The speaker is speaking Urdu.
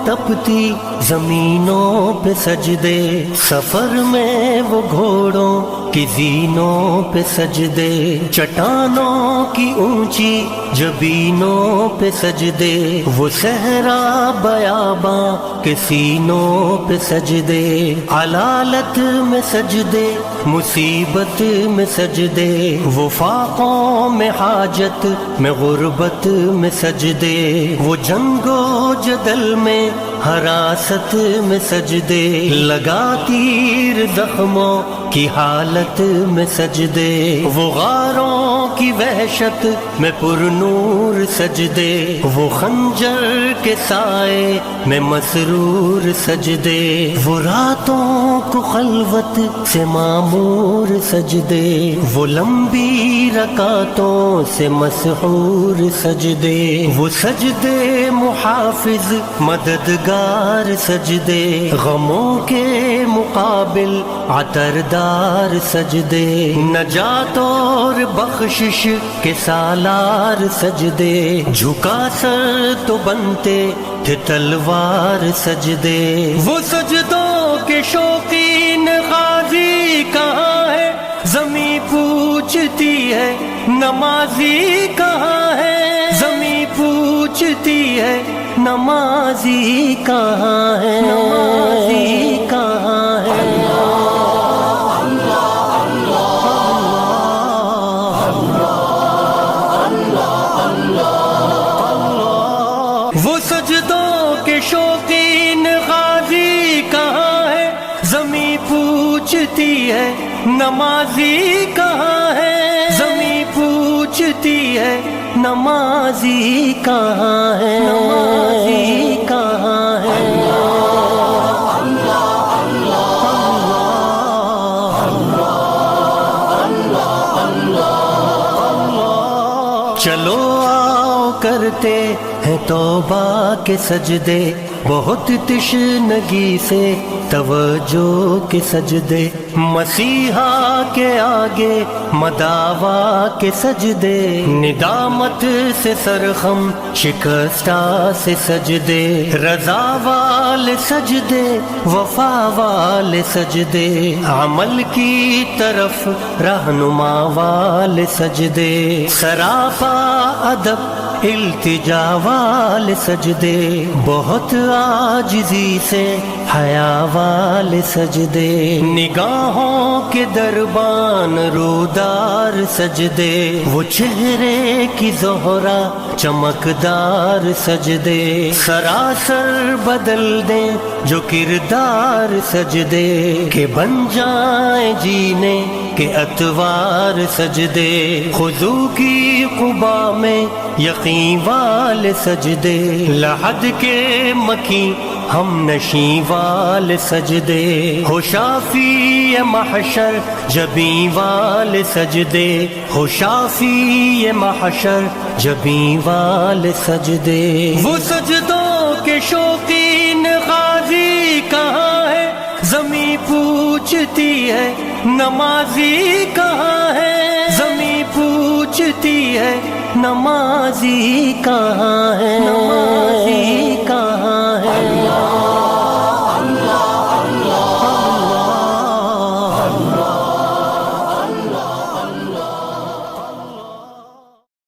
تپتی زمینوں پہ سجدے، سفر میں وہ گھوڑوں کی زینوں پہ سجدے، چٹانوں کی اونچی جبینوں پہ سجدے، وہ صحرا بیاباں کے سینوں پہ سجدے، علالت میں سجدے، مصیبت میں سجدے، وہ فاقوں میں حاجت میں غربت میں سجدے، وہ جنگ و جدل میں حراست میں سجدے، لگا تیر زخموں کی حالت میں سجدے، وہ غاروں کی وحشت میں پر نور سجدے، وہ خنجر کے سائے میں مسرور سجدے، وہ راتوں کو خلوت سے معمور سجدے، وہ لمبی رکعتوں سے مسحور سجدے، وہ سجدے محافظ مددگار سجدے، غموں کے مقابل عطردار سجدے، نجات اور بخشش کے سالار سجدے، جھکا سر تو بنتے تھے تلوار سجدے، وہ سجدوں کے شوقین غازی کہاں ہے، زمیں پوچھتی ہے نمازی کہاں ہے، زمیں پوچھتی ہے نمازی کہاں ہے، نمازی کہاں ہے۔ وہ سجدوں کے شوقین غازی کہاں ہے، زمیں پوچھتی ہے نمازی کہاں ہے، زمیں پوچھتی ہے نمازی کہاں ہے، نمازی کہاں ہے۔ چلو آؤ کرتے ہیں توبہ کے سجدے، بہت تشنگی سے توجہ کے سجدے، مسیحا کے آگے مداوا کے سجدے، ندامت سے سرخم شکستہ سے سجدے، رضا والے سجدے، وفا والے سجدے، عمل کی طرف رہنما والے سجدے، سراپا ادب التجا والے سجدے، بہت عاجزی سے حیا والے سجدے، نگاہوں کے دربان رودار سجدے، وہ چہرے کی زہرا چمکدار سجدے، سراسر بدل دیں جو کردار سجدے، کہ بن جائیں جینے کے اتوار سجدے، خضو کی قبا میں یقین والے سجدے، لحد کے مکی ہم نشیں والے سجدے، ہو شافی محشر جبیں والے سجدے، ہو شافی محشر جبیں والے سجدے، وہ سجدوں کے شوقین غازی کہاں ہے، زمیں پوچھتی ہے نمازی کہاں ہے، زمیں پوچھتی ہے نمازی کہاں ہے، نمازی کہاں